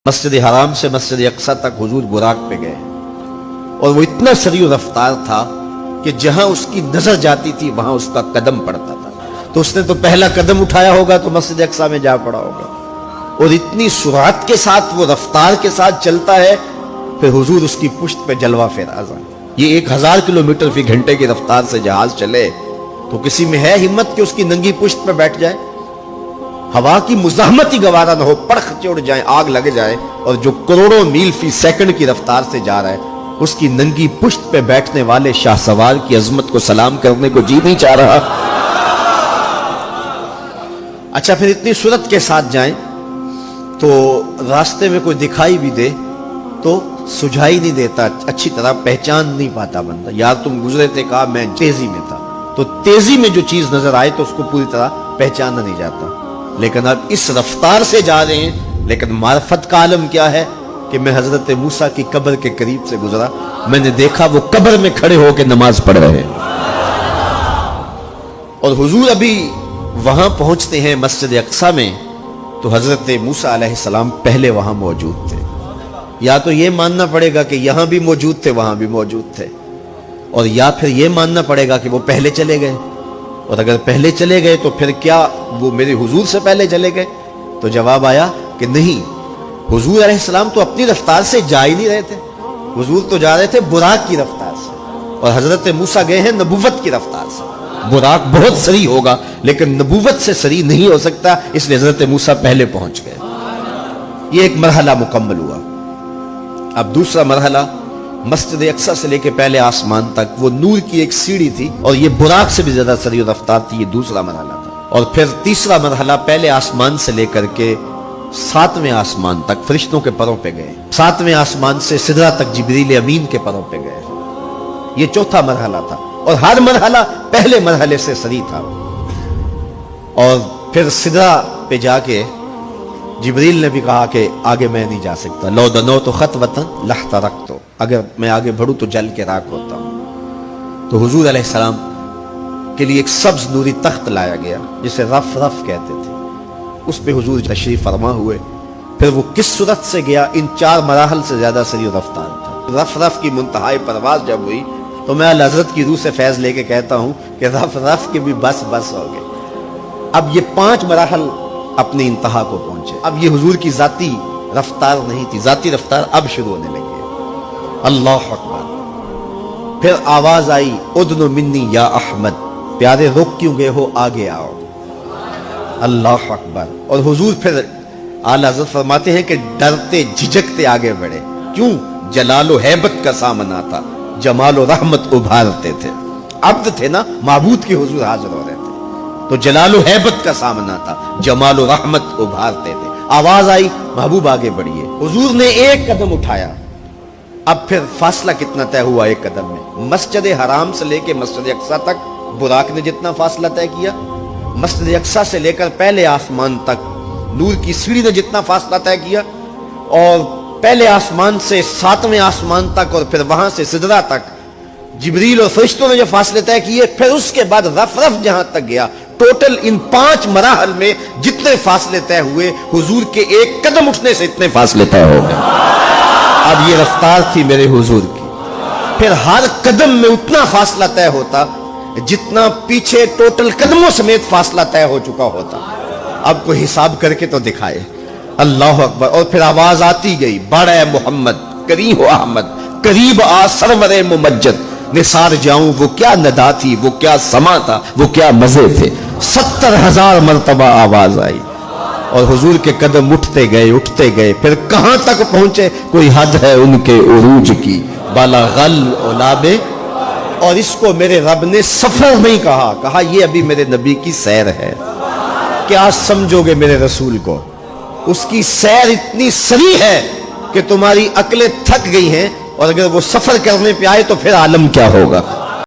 مسجد حرام سے مسجد اقصی تک حضور براق پہ گئے اور وہ اتنا سریع رفتار تھا کہ جہاں اس کی نظر جاتی تھی وہاں اس کا قدم پڑتا تھا. تو اس نے تو پہلا قدم اٹھایا ہوگا تو مسجد اقصی میں جا پڑا ہوگا. اور اتنی سرعت کے ساتھ وہ رفتار کے ساتھ چلتا ہے پھر حضور اس کی پشت پہ جلوہ فراز ہے. یہ 1000 کلومیٹر فی گھنٹے کی رفتار سے جہاز چلے تو کسی میں ہے ہمت کہ اس کی ننگی پشت پہ بیٹھ جائے؟ ہوا کی مزاحمت ہی گوارا نہ ہو، پڑخ چڑ جائیں، آگ لگ جائے. اور جو کروڑوں میل فی سیکنڈ کی رفتار سے جا رہا ہے اس کی ننگی پشت پہ بیٹھنے والے شاہ سوار کی عظمت کو سلام کرنے کو جی نہیں چاہ رہا. اچھا پھر اتنی سرعت کے ساتھ جائیں تو راستے میں کوئی دکھائی بھی دے تو سجھائی نہیں دیتا، اچھی طرح پہچان نہیں پاتا بندہ. یار تم گزرے تھے، کہا میں تیزی میں تھا. تو تیزی میں جو چیز نظر آئے تو اس کو پوری طرح پہچانا نہیں جاتا. لیکن اب اس رفتار سے جا رہے ہیں. لیکن معرفت کا عالم کیا ہے کہ میں حضرت موسیٰ کی قبر کے قریب سے گزرا، میں نے دیکھا وہ قبر میں کھڑے ہو کے نماز پڑھ رہے ہیں. اور حضور ابھی وہاں پہنچتے ہیں مسجد اقصی میں تو حضرت موسیٰ علیہ السلام پہلے وہاں موجود تھے. یا تو یہ ماننا پڑے گا کہ یہاں بھی موجود تھے وہاں بھی موجود تھے، اور یا پھر یہ ماننا پڑے گا کہ وہ پہلے چلے گئے. اور اگر پہلے چلے گئے تو پھر کیا وہ میرے حضور سے پہلے چلے گئے؟ تو جواب آیا کہ نہیں، حضور علیہ السلام تو اپنی رفتار سے جا ہی نہیں رہے تھے. حضور تو جا رہے تھے براق کی رفتار سے، اور حضرت موسیٰ گئے ہیں نبوت کی رفتار سے. براق بہت سریع ہوگا لیکن نبوت سے سریع نہیں ہو سکتا، اس لیے حضرت موسیٰ پہلے پہنچ گئے. یہ ایک مرحلہ مکمل ہوا. اب دوسرا مرحلہ مسجد اقصی سے لے کے پہلے آسمان تک وہ نور کی ایک سیڑھی تھی، اور یہ براق سے بھی زیادہ سریع رفتار تھی. یہ دوسرا مرحلہ تھا. اور پھر تیسرا مرحلہ پہلے آسمان سے لے کر کے 7ویں آسمان تک فرشتوں کے پروں پہ گئے. 7ویں آسمان سے سدرہ تک جبریل امین کے پروں پہ گئے. یہ چوتھا مرحلہ تھا، اور ہر مرحلہ پہلے مرحلے سے سریع تھا. اور پھر سدرہ پہ جا کے جبریل نے بھی کہا کہ آگے میں نہیں جا سکتا. لو دنوت خطوۃ لاحترقت، اگر میں آگے بڑھوں تو جل کے راکھ ہوتا ہوں. تو حضور علیہ السلام کے لیے ایک سبز نوری تخت لایا گیا جسے رف رف کہتے تھے. اس پہ حضور تشریف فرما ہوئے. پھر وہ کس صورت سے گیا؟ ان 4 مراحل سے زیادہ سریع رفتار تھا. رف رف کی منتہائی پرواز جب ہوئی تو میں حضرت کی روح سے فیض لے کے کہتا ہوں کہ رف رف کے بھی بس بس ہو گئے. اب یہ 5 مراحل اپنی انتہا کو پہنچے. اب یہ حضور کی ذاتی رفتار نہیں تھی، ذاتی رفتار اب شروع ہونے لگی. اللہ اکبر. پھر آواز آئی ادنو منی یا احمد، پیارے رک کیوں گئے ہو، آگے آؤ. اللہ اکبر. اور حضور پھر اعلیٰ حضرت فرماتے ہیں کہ ڈرتے جھجکتے آگے بڑھے. کیوں؟ جلال و ہیبت کا سامنا تھا، جمال و رحمت ابھارتے تھے. عبد تھے نا، معبود کے حضور حاضر ہو رہے تھے تو جلال و ہیبت کا سامنا تھا، جمال و رحمت ابھارتے تھے. آواز آئی محبوب آگے بڑھیے. حضور نے ایک قدم اٹھایا. اب پھر فاصلہ کتنا طے ہوا ایک قدم میں؟ مسجد حرام سے لے کے مسجد اقصی تک براق نے جتنا فاصلہ طے کیا، مسجد اقصی سے لے کر پہلے آسمان تک نور کی سیڑھی نے جتنا فاصلہ طے کیا، اور پہلے آسمان سے 7ویں آسمان تک، اور پھر وہاں سے سدرہ تک جبریل اور فرشتوں نے جو فاصلے طے کیے، پھر اس کے بعد رف رف جہاں تک گیا. ٹوٹل ان 5 مراحل میں جتنے فاصلے طے ہوئے، حضور کے ایک قدم اٹھنے سے اتنے فاصلے طے ہو گئے. اب یہ رفتار تھی میرے حضور کی. پھر ہر قدم میں اتنا فاصلہ طے ہوتا جتنا پیچھے ٹوٹل قدموں سمیت فاصلہ طے ہو چکا ہوتا. اب کوئی حساب کر کے تو دکھائے. اللہ اکبر. اور پھر آواز آتی گئی بڑھ اے محمد، قریب ہو احمد، قریب آ سرور ممجد. نثار جاؤں وہ کیا ندا تھی، وہ کیا سما تھا، وہ کیا مزے تھے. 70,000 مرتبہ آواز آئی اور حضور کے قدم اٹھتے گئے. پھر کہاں تک پہنچے؟ کوئی حد ہے ان کے عروج کی، بالا غل اولابے. اور اس کو میرے رب نے سفر نہیں کہا یہ ابھی میرے نبی کی سیر ہے. کیا سمجھو گے میرے رسول کو؟ اس کی سیر اتنی سریع ہے کہ تمہاری عقلیں تھک گئی ہیں، اور اگر وہ سفر کرنے پہ آئے تو پھر عالم کیا ہوگا.